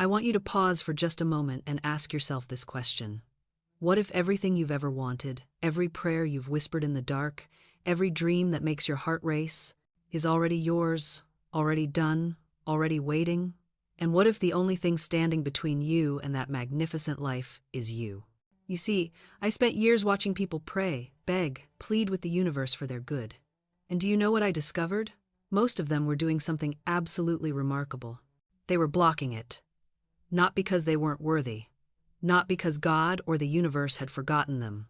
I want you to pause for just a moment and ask yourself this question. What if everything you've ever wanted, every prayer you've whispered in the dark, every dream that makes your heart race, is already yours, already done, already waiting? And what if the only thing standing between you and that magnificent life is you? You see, I spent years watching people pray, beg, plead with the universe for their good. And do you know what I discovered? Most of them were doing something absolutely remarkable. They were blocking it. Not because they weren't worthy, not because God or the universe had forgotten them,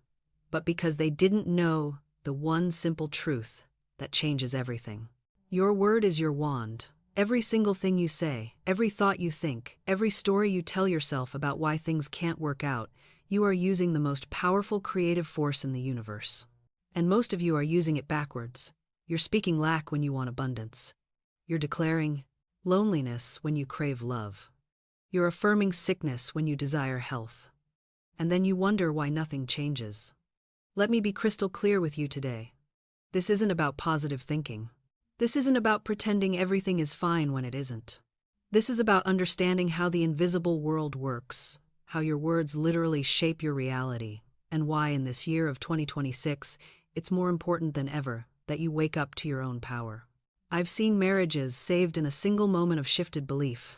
but because they didn't know the one simple truth that changes everything. Your word is your wand. Every single thing you say, every thought you think, every story you tell yourself about why things can't work out, you are using the most powerful creative force in the universe. And most of you are using it backwards. You're speaking lack when you want abundance. You're declaring loneliness when you crave love. You're affirming sickness when you desire health. And then you wonder why nothing changes. Let me be crystal clear with you today. This isn't about positive thinking. This isn't about pretending everything is fine when it isn't. This is about understanding how the invisible world works, how your words literally shape your reality, and why in this year of 2026, it's more important than ever that you wake up to your own power. I've seen marriages saved in a single moment of shifted belief.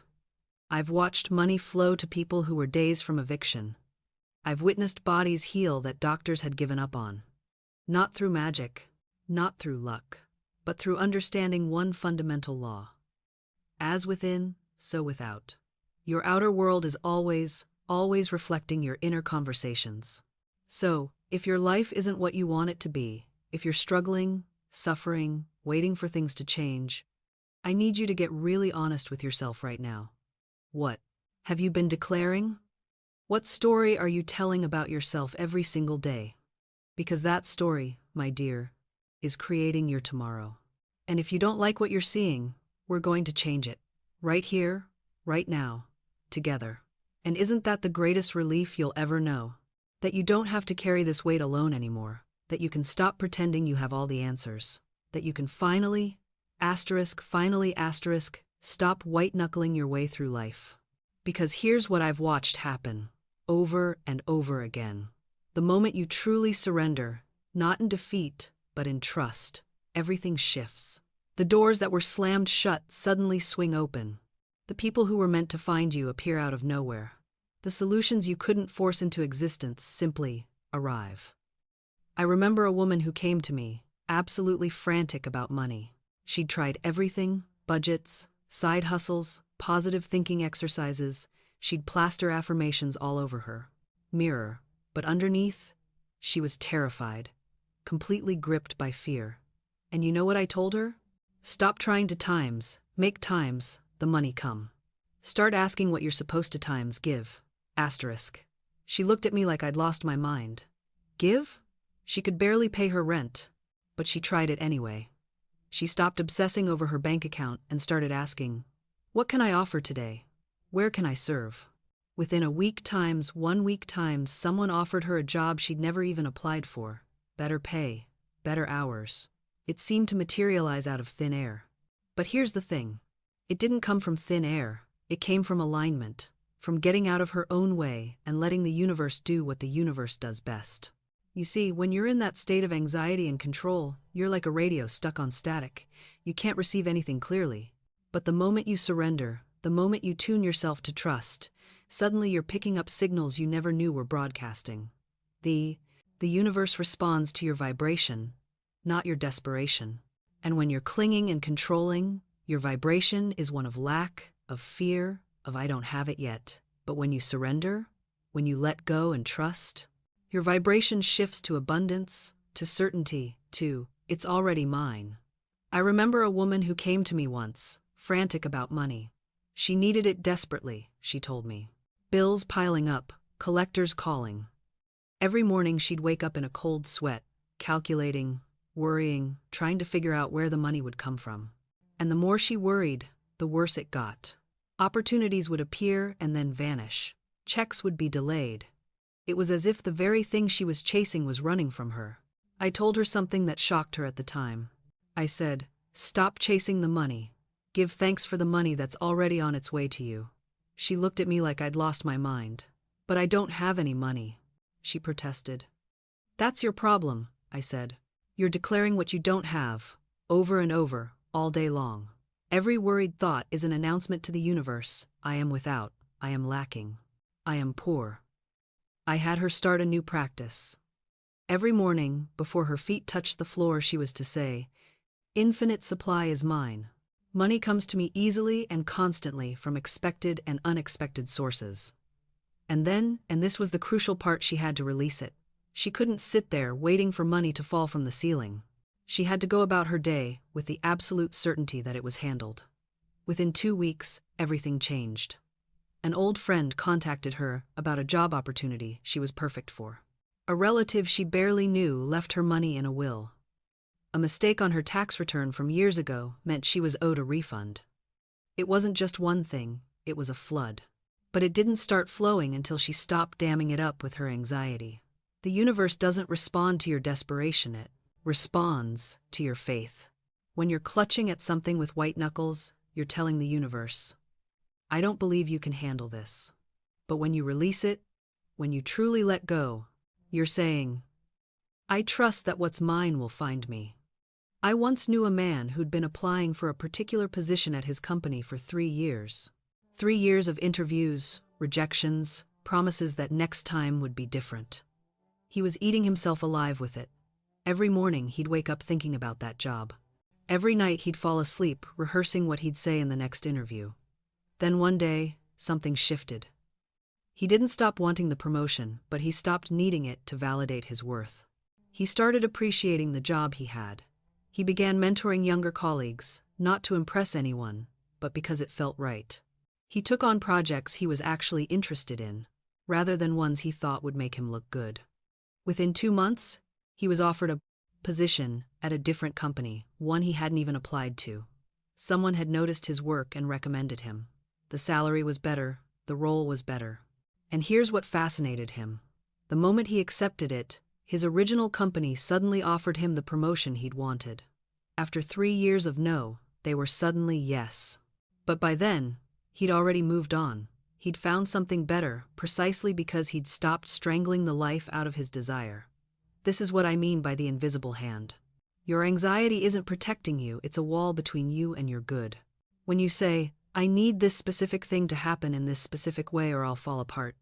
I've watched money flow to people who were days from eviction. I've witnessed bodies heal that doctors had given up on. Not through magic, not through luck, but through understanding one fundamental law. As within, so without. Your outer world is always reflecting your inner conversations. So, if your life isn't what you want it to be, if you're struggling, suffering, waiting for things to change, I need you to get really honest with yourself right now. What have you been declaring? What story are you telling about yourself every single day? Because that story, my dear, is creating your tomorrow. And if you don't like what you're seeing, we're going to change it. Right here, right now, together. And isn't that the greatest relief you'll ever know? That you don't have to carry this weight alone anymore. That you can stop pretending you have all the answers. That you can finally, stop white-knuckling your way through life. Because here's what I've watched happen, over and over again. The moment you truly surrender, not in defeat, but in trust, everything shifts. The doors that were slammed shut suddenly swing open. The people who were meant to find you appear out of nowhere. The solutions you couldn't force into existence simply arrive. I remember a woman who came to me, absolutely frantic about money. She'd tried everything, budgets, side hustles, positive thinking exercises. She'd plaster affirmations all over her mirror, but underneath, she was terrified, completely gripped by fear. And you know what I told her? Stop trying to make times the money come. Start asking what you're supposed to times give. Asterisk. She looked at me like I'd lost my mind. Give? She could barely pay her rent, but she tried it anyway. She stopped obsessing over her bank account and started asking, what can I offer today? Where can I serve? Within 1 week times, someone offered her a job she'd never even applied for. Better pay, better hours. It seemed to materialize out of thin air. But here's the thing. It didn't come from thin air. It came from alignment, from getting out of her own way and letting the universe do what the universe does best. You see, when you're in that state of anxiety and control, you're like a radio stuck on static. You can't receive anything clearly. But the moment you surrender, the moment you tune yourself to trust, suddenly you're picking up signals you never knew were broadcasting. The universe responds to your vibration, not your desperation. And when you're clinging and controlling, your vibration is one of lack, of fear, of I don't have it yet. But when you surrender, when you let go and trust, your vibration shifts to abundance, to certainty, to, it's already mine. I remember a woman who came to me once, frantic about money. She needed it desperately, she told me. Bills piling up, collectors calling. Every morning she'd wake up in a cold sweat, calculating, worrying, trying to figure out where the money would come from. And the more she worried, the worse it got. Opportunities would appear and then vanish. Checks would be delayed. It was as if the very thing she was chasing was running from her. I told her something that shocked her at the time. I said, stop chasing the money. Give thanks for the money that's already on its way to you. She looked at me like I'd lost my mind. "But I don't have any money," she protested. "That's your problem," I said. "You're declaring what you don't have, over and over, all day long. Every worried thought is an announcement to the universe. I am without, I am lacking, I am poor." I had her start a new practice. Every morning, before her feet touched the floor, she was to say, "Infinite supply is mine. Money comes to me easily and constantly from expected and unexpected sources." And this was the crucial part, she had to release it. She couldn't sit there waiting for money to fall from the ceiling. She had to go about her day with the absolute certainty that it was handled. Within 2 weeks, everything changed. An old friend contacted her about a job opportunity she was perfect for. A relative she barely knew left her money in a will. A mistake on her tax return from years ago meant she was owed a refund. It wasn't just one thing, it was a flood. But it didn't start flowing until she stopped damming it up with her anxiety. The universe doesn't respond to your desperation, it responds to your faith. When you're clutching at something with white knuckles, you're telling the universe, "I don't believe you can handle this." But when you release it, when you truly let go, you're saying, "I trust that what's mine will find me." I once knew a man who'd been applying for a particular position at his company for 3 years. 3 years of interviews, rejections, promises that next time would be different. He was eating himself alive with it. Every morning he'd wake up thinking about that job. Every night he'd fall asleep rehearsing what he'd say in the next interview. Then one day, something shifted. He didn't stop wanting the promotion, but he stopped needing it to validate his worth. He started appreciating the job he had. He began mentoring younger colleagues, not to impress anyone, but because it felt right. He took on projects he was actually interested in, rather than ones he thought would make him look good. Within 2 months, he was offered a position at a different company, one he hadn't even applied to. Someone had noticed his work and recommended him. The salary was better, the role was better. And here's what fascinated him. The moment he accepted it, his original company suddenly offered him the promotion he'd wanted. After 3 years of no, they were suddenly yes. But by then, he'd already moved on. He'd found something better, precisely because he'd stopped strangling the life out of his desire. This is what I mean by the invisible hand. Your anxiety isn't protecting you, it's a wall between you and your good. When you say, "I need this specific thing to happen in this specific way or I'll fall apart,"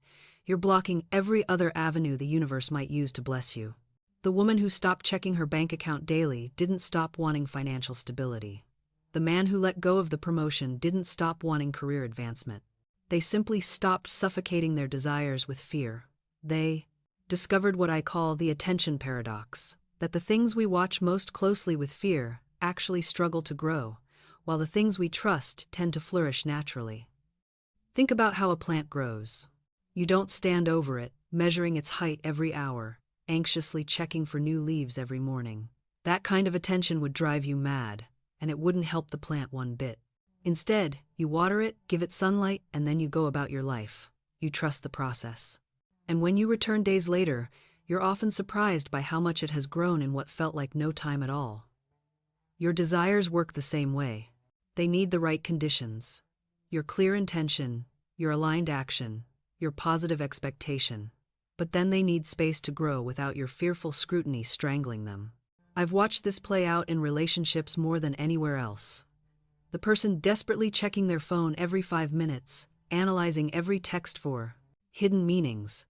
you're blocking every other avenue the universe might use to bless you. The woman who stopped checking her bank account daily didn't stop wanting financial stability. The man who let go of the promotion didn't stop wanting career advancement. They simply stopped suffocating their desires with fear. They discovered what I call the attention paradox, that the things we watch most closely with fear actually struggle to grow, while the things we trust tend to flourish naturally. Think about how a plant grows. You don't stand over it, measuring its height every hour, anxiously checking for new leaves every morning. That kind of attention would drive you mad, and it wouldn't help the plant one bit. Instead, you water it, give it sunlight, and then you go about your life. You trust the process. And when you return days later, you're often surprised by how much it has grown in what felt like no time at all. Your desires work the same way. They need the right conditions. Your clear intention, your aligned action, your positive expectation. But then they need space to grow without your fearful scrutiny strangling them. I've watched this play out in relationships more than anywhere else. The person desperately checking their phone every 5 minutes, analyzing every text for hidden meanings,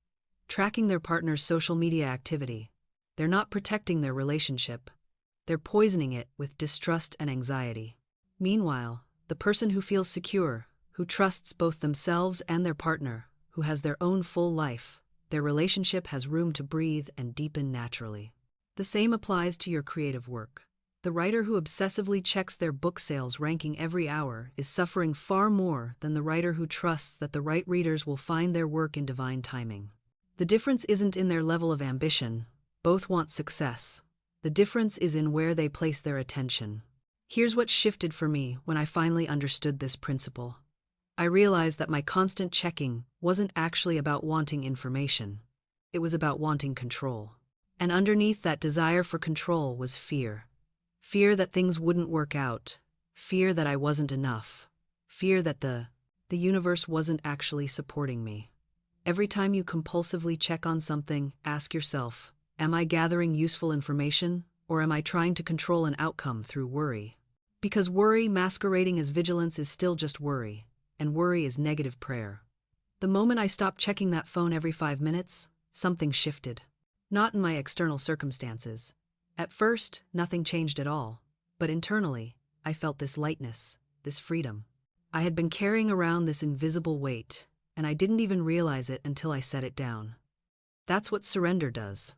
tracking their partner's social media activity. They're not protecting their relationship. They're poisoning it with distrust and anxiety. Meanwhile, the person who feels secure, who trusts both themselves and their partner, who has their own full life, their relationship has room to breathe and deepen naturally. The same applies to your creative work. The writer who obsessively checks their book sales ranking every hour is suffering far more than the writer who trusts that the right readers will find their work in divine timing. The difference isn't in their level of ambition. Both want success. The difference is in where they place their attention. Here's what shifted for me when I finally understood this principle. I realized that my constant checking wasn't actually about wanting information. It was about wanting control. And underneath that desire for control was fear. Fear that things wouldn't work out. Fear that I wasn't enough. Fear that the the universe wasn't actually supporting me. Every time you compulsively check on something, ask yourself, am I gathering useful information, or am I trying to control an outcome through worry? Because worry masquerading as vigilance is still just worry, and worry is negative prayer. The moment I stopped checking that phone every 5 minutes, something shifted. Not in my external circumstances. At first, nothing changed at all, but internally, I felt this lightness, this freedom. I had been carrying around this invisible weight, and I didn't even realize it until I set it down. That's what surrender does.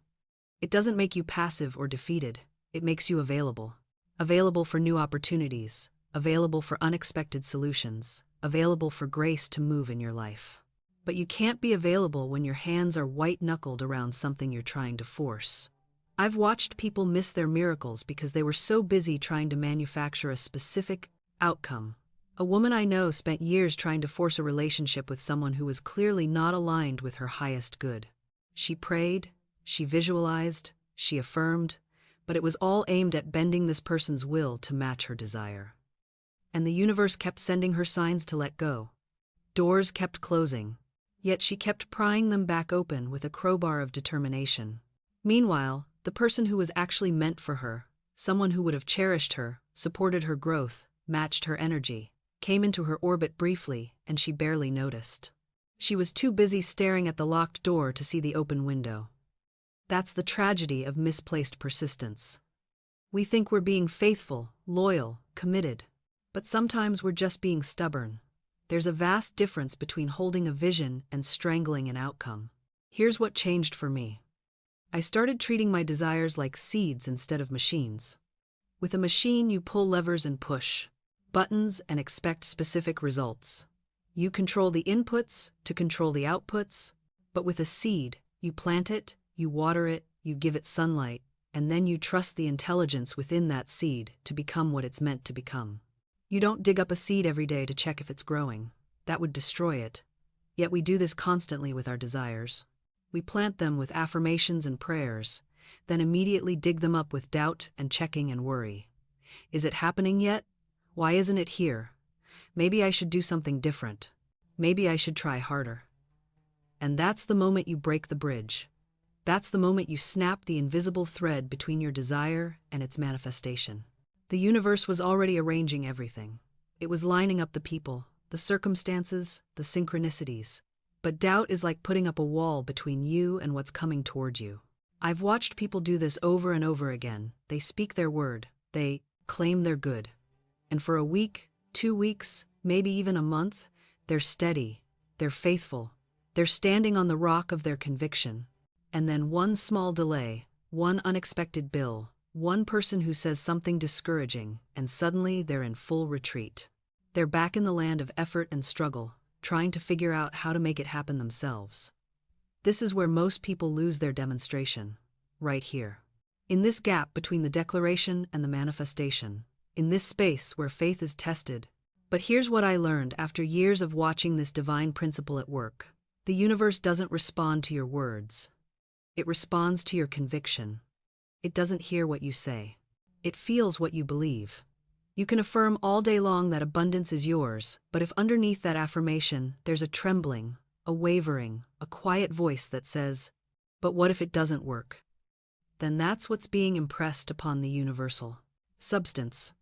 It doesn't make you passive or defeated, it makes you available. Available for new opportunities, available for unexpected solutions, available for grace to move in your life. But you can't be available when your hands are white-knuckled around something you're trying to force. I've watched people miss their miracles because they were so busy trying to manufacture a specific outcome. A woman I know spent years trying to force a relationship with someone who was clearly not aligned with her highest good. She prayed, she visualized, she affirmed, but it was all aimed at bending this person's will to match her desire. And the universe kept sending her signs to let go. Doors kept closing, yet she kept prying them back open with a crowbar of determination. Meanwhile, the person who was actually meant for her, someone who would have cherished her, supported her growth, matched her energy, came into her orbit briefly, and she barely noticed. She was too busy staring at the locked door to see the open window. That's the tragedy of misplaced persistence. We think we're being faithful, loyal, committed, but sometimes we're just being stubborn. There's a vast difference between holding a vision and strangling an outcome. Here's what changed for me. I started treating my desires like seeds instead of machines. With a machine, you pull levers and push buttons and expect specific results. You control the inputs to control the outputs, but with a seed, you plant it, you water it, you give it sunlight, and then you trust the intelligence within that seed to become what it's meant to become. You don't dig up a seed every day to check if it's growing. That would destroy it. Yet we do this constantly with our desires. We plant them with affirmations and prayers, then immediately dig them up with doubt and checking and worry. Is it happening yet? Why isn't it here? Maybe I should do something different. Maybe I should try harder. And that's the moment you break the bridge. That's the moment you snap the invisible thread between your desire and its manifestation. The universe was already arranging everything. It was lining up the people, the circumstances, the synchronicities. But doubt is like putting up a wall between you and what's coming toward you. I've watched people do this over and over again. They speak their word. They claim they're good. And for a week, 2 weeks, maybe even a month, they're steady, they're faithful, they're standing on the rock of their conviction. And then one small delay, one unexpected bill, one person who says something discouraging, and suddenly they're in full retreat. They're back in the land of effort and struggle, trying to figure out how to make it happen themselves. This is where most people lose their demonstration, right here. In this gap between the declaration and the manifestation, in this space where faith is tested. But here's what I learned after years of watching this divine principle at work. The universe doesn't respond to your words. It responds to your conviction. It doesn't hear what you say. It feels what you believe. You can affirm all day long that abundance is yours, but if underneath that affirmation there's a trembling, a wavering, a quiet voice that says, "But what if it doesn't work?" Then that's what's being impressed upon the universal substance.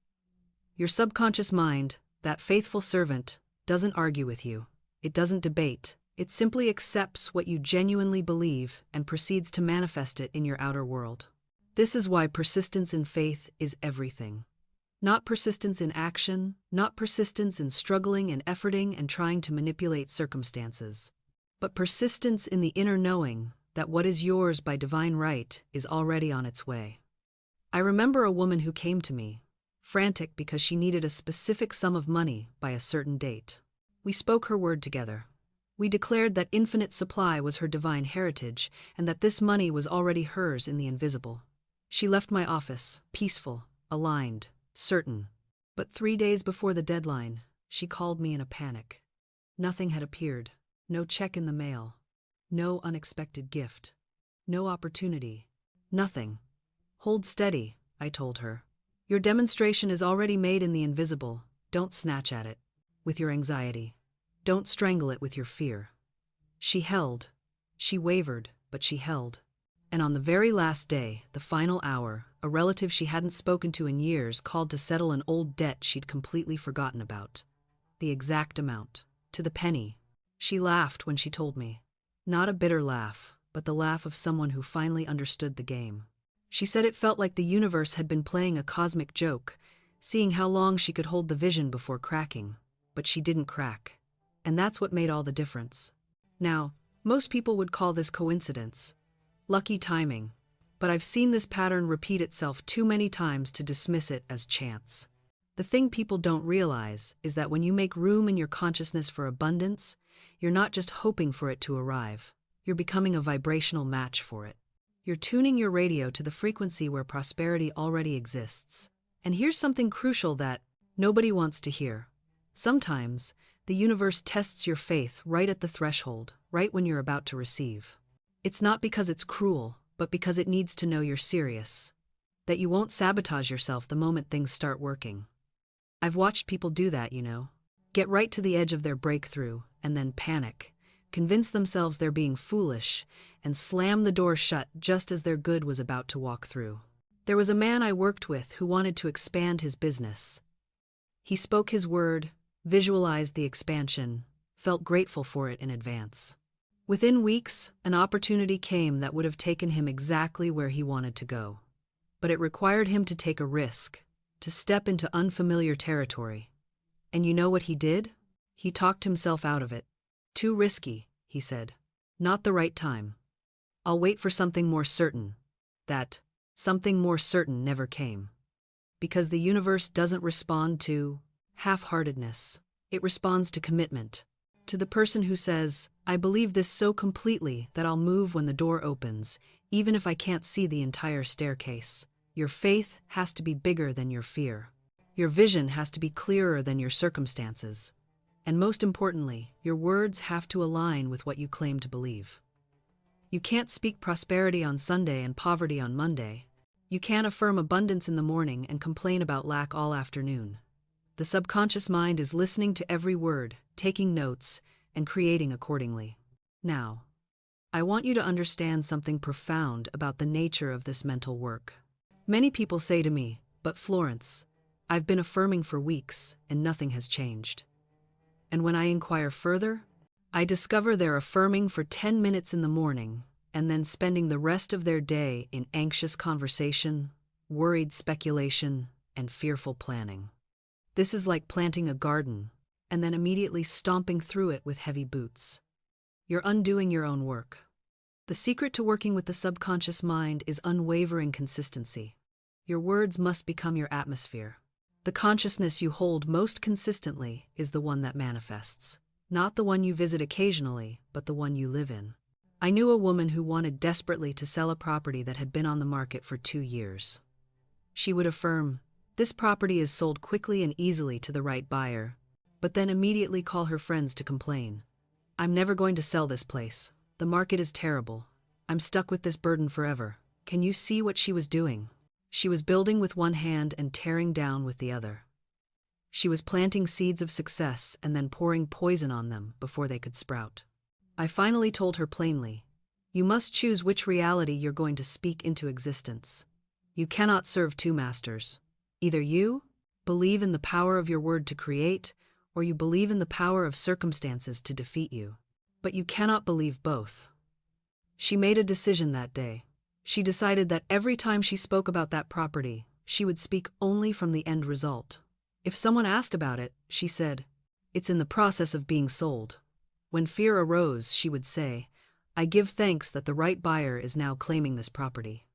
Your subconscious mind, that faithful servant, doesn't argue with you. It doesn't debate. It simply accepts what you genuinely believe and proceeds to manifest it in your outer world. This is why persistence in faith is everything. Not persistence in action, not persistence in struggling and efforting and trying to manipulate circumstances, but persistence in the inner knowing that what is yours by divine right is already on its way. I remember a woman who came to me, frantic because she needed a specific sum of money by a certain date. We spoke her word together. We declared that infinite supply was her divine heritage and that this money was already hers in the invisible. She left my office, peaceful, aligned, certain. But 3 days before the deadline, she called me in a panic. Nothing had appeared, no check in the mail, no unexpected gift, no opportunity, nothing. "Hold steady," I told her. "Your demonstration is already made in the invisible. Don't snatch at it with your anxiety. Don't strangle it with your fear. She held. She wavered, but she held. And on the very last day, the final hour, a relative she hadn't spoken to in years called to settle an old debt she'd completely forgotten about. The exact amount. To the penny. She laughed when she told me. Not a bitter laugh, but the laugh of someone who finally understood the game. She said it felt like the universe had been playing a cosmic joke, seeing how long she could hold the vision before cracking. But she didn't crack. And that's what made all the difference. Now, most people would call this coincidence. Lucky timing. But I've seen this pattern repeat itself too many times to dismiss it as chance. The thing people don't realize is that when you make room in your consciousness for abundance, you're not just hoping for it to arrive. You're becoming a vibrational match for it. You're tuning your radio to the frequency where prosperity already exists. And here's something crucial that nobody wants to hear. Sometimes, the universe tests your faith right at the threshold, right when you're about to receive. It's not because it's cruel, but because it needs to know you're serious. That you won't sabotage yourself the moment things start working. I've watched people do that, Get right to the edge of their breakthrough, and then panic, convince themselves they're being foolish, and slam the door shut just as their good was about to walk through. There was a man I worked with who wanted to expand his business. He spoke his word, visualized the expansion, felt grateful for it in advance. Within weeks, an opportunity came that would have taken him exactly where he wanted to go. But it required him to take a risk, to step into unfamiliar territory. And you know what he did? He talked himself out of it. Too risky, he said. Not the right time. I'll wait for something more certain. That something more certain never came. Because the universe doesn't respond to half-heartedness. It responds to commitment. To the person who says, I believe this so completely that I'll move when the door opens, even if I can't see the entire staircase. Your faith has to be bigger than your fear. Your vision has to be clearer than your circumstances. And most importantly, your words have to align with what you claim to believe. You can't speak prosperity on Sunday and poverty on Monday. You can't affirm abundance in the morning and complain about lack all afternoon. The subconscious mind is listening to every word, taking notes, and creating accordingly. Now, I want you to understand something profound about the nature of this mental work. Many people say to me, but Florence, I've been affirming for weeks and nothing has changed. And when I inquire further, I discover they're affirming for 10 minutes in the morning and then spending the rest of their day in anxious conversation, worried speculation, and fearful planning. This is like planting a garden and then immediately stomping through it with heavy boots. You're undoing your own work. The secret to working with the subconscious mind is unwavering consistency. Your words must become your atmosphere. The consciousness you hold most consistently is the one that manifests. Not the one you visit occasionally, but the one you live in. I knew a woman who wanted desperately to sell a property that had been on the market for 2 years. She would affirm, this property is sold quickly and easily to the right buyer, but then immediately call her friends to complain. I'm never going to sell this place. The market is terrible. I'm stuck with this burden forever. Can you see what she was doing? She was building with one hand and tearing down with the other. She was planting seeds of success and then pouring poison on them before they could sprout. I finally told her plainly, you must choose which reality you're going to speak into existence. You cannot serve two masters. Either you believe in the power of your word to create, or you believe in the power of circumstances to defeat you. But you cannot believe both. She made a decision that day. She decided that every time she spoke about that property, she would speak only from the end result. If someone asked about it, she said, it's in the process of being sold. When fear arose, she would say, I give thanks that the right buyer is now claiming this property.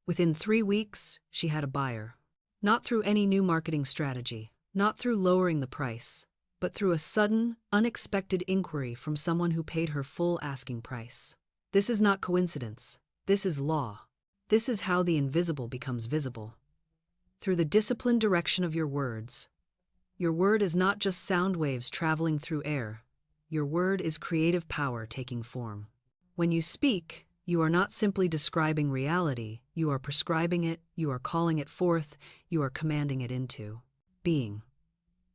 Within 3 weeks, she had a buyer. Not through any new marketing strategy, not through lowering the price, but through a sudden, unexpected inquiry from someone who paid her full asking price. This is not coincidence. This is law. This is how the invisible becomes visible. Through the disciplined direction of your words. Your word is not just sound waves traveling through air. Your word is creative power taking form. When you speak, you are not simply describing reality, you are prescribing it, you are calling it forth, you are commanding it into being.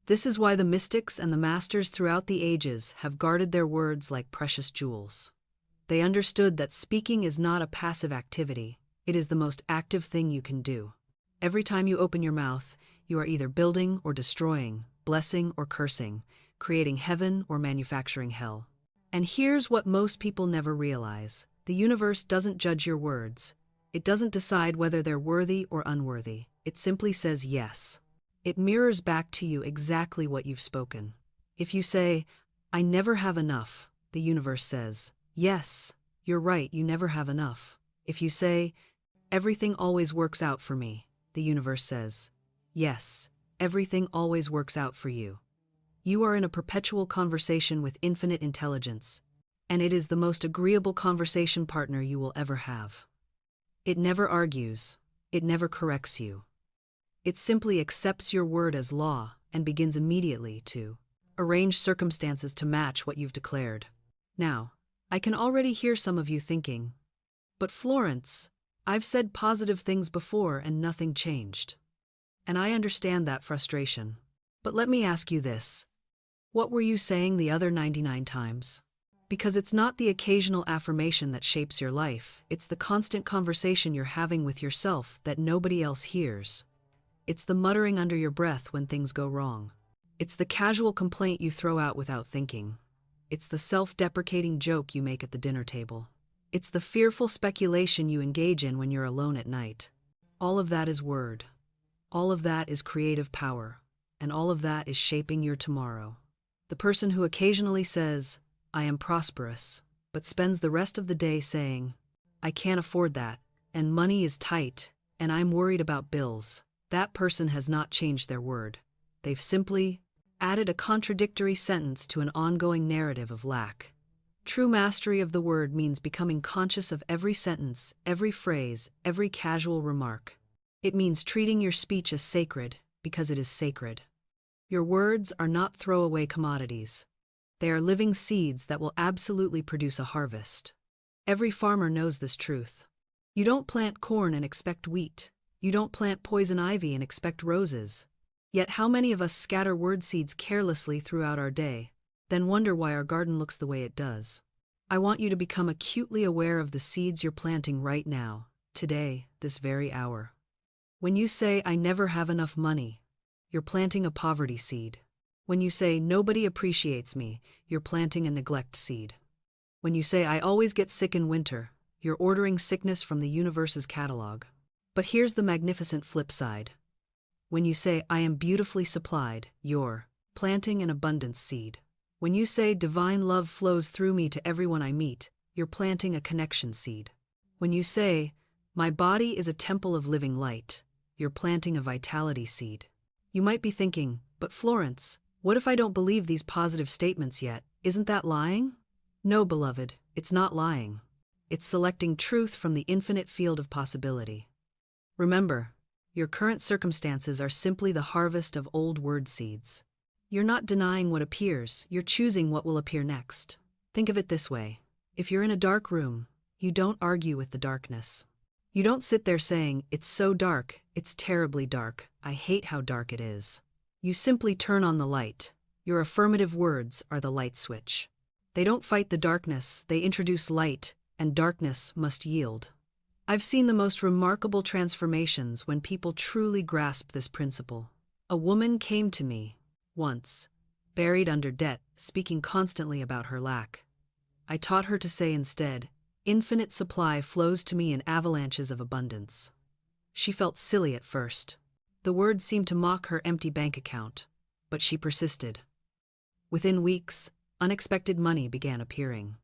This is why the mystics and the masters throughout the ages have guarded their words like precious jewels. They understood that speaking is not a passive activity, it is the most active thing you can do. Every time you open your mouth, you are either building or destroying, blessing or cursing, creating heaven or manufacturing hell. And here's what most people never realize. The universe doesn't judge your words. It doesn't decide whether they're worthy or unworthy. It simply says yes. It mirrors back to you exactly what you've spoken. If you say, "I never have enough," the universe says, "Yes, you're right, you never have enough." If you say, "Everything always works out for me," the universe says, "Yes, everything always works out for you." You are in a perpetual conversation with infinite intelligence, and it is the most agreeable conversation partner you will ever have. It never argues, it never corrects you. It simply accepts your word as law and begins immediately to arrange circumstances to match what you've declared. Now, I can already hear some of you thinking, "But Florence, I've said positive things before and nothing changed." And I understand that frustration. But let me ask you this. What were you saying the other 99 times? Because it's not the occasional affirmation that shapes your life, it's the constant conversation you're having with yourself that nobody else hears. It's the muttering under your breath when things go wrong. It's the casual complaint you throw out without thinking. It's the self-deprecating joke you make at the dinner table. It's the fearful speculation you engage in when you're alone at night. All of that is word. All of that is creative power. And all of that is shaping your tomorrow. The person who occasionally says, "I am prosperous," but spends the rest of the day saying, "I can't afford that," and "money is tight," and "I'm worried about bills," that person has not changed their word. They've simply added a contradictory sentence to an ongoing narrative of lack. True mastery of the word means becoming conscious of every sentence, every phrase, every casual remark. It means treating your speech as sacred because it is sacred. Your words are not throwaway commodities. They are living seeds that will absolutely produce a harvest. Every farmer knows this truth. You don't plant corn and expect wheat. You don't plant poison ivy and expect roses. Yet how many of us scatter word seeds carelessly throughout our day, then wonder why our garden looks the way it does? I want you to become acutely aware of the seeds you're planting right now, today, this very hour. When you say, "I never have enough money," you're planting a poverty seed. When you say, "Nobody appreciates me," you're planting a neglect seed. When you say, "I always get sick in winter," you're ordering sickness from the universe's catalog. But here's the magnificent flip side. When you say, "I am beautifully supplied," you're planting an abundance seed. When you say, "Divine love flows through me to everyone I meet," you're planting a connection seed. When you say, "My body is a temple of living light," you're planting a vitality seed. You might be thinking, "But Florence, what if I don't believe these positive statements yet? Isn't that lying?" No, beloved, it's not lying. It's selecting truth from the infinite field of possibility. Remember, your current circumstances are simply the harvest of old word seeds. You're not denying what appears, you're choosing what will appear next. Think of it this way. If you're in a dark room, you don't argue with the darkness. You don't sit there saying, "It's so dark, it's terribly dark, I hate how dark it is." You simply turn on the light. Your affirmative words are the light switch. They don't fight the darkness, they introduce light, and darkness must yield. I've seen the most remarkable transformations when people truly grasp this principle. A woman came to me once, buried under debt, speaking constantly about her lack. I taught her to say instead, "Infinite supply flows to me in avalanches of abundance." She felt silly at first. The words seemed to mock her empty bank account, but she persisted. Within weeks, unexpected money began appearing.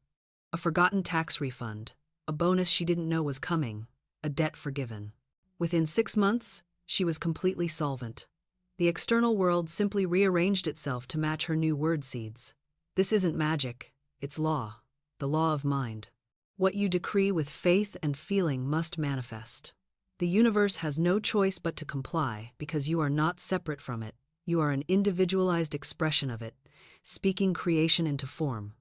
A forgotten tax refund, a bonus she didn't know was coming, a debt forgiven. Within 6 months, she was completely solvent. The external world simply rearranged itself to match her new word seeds. This isn't magic, it's law, the law of mind. What you decree with faith and feeling must manifest. The universe has no choice but to comply because you are not separate from it. You are an individualized expression of it, speaking creation into form.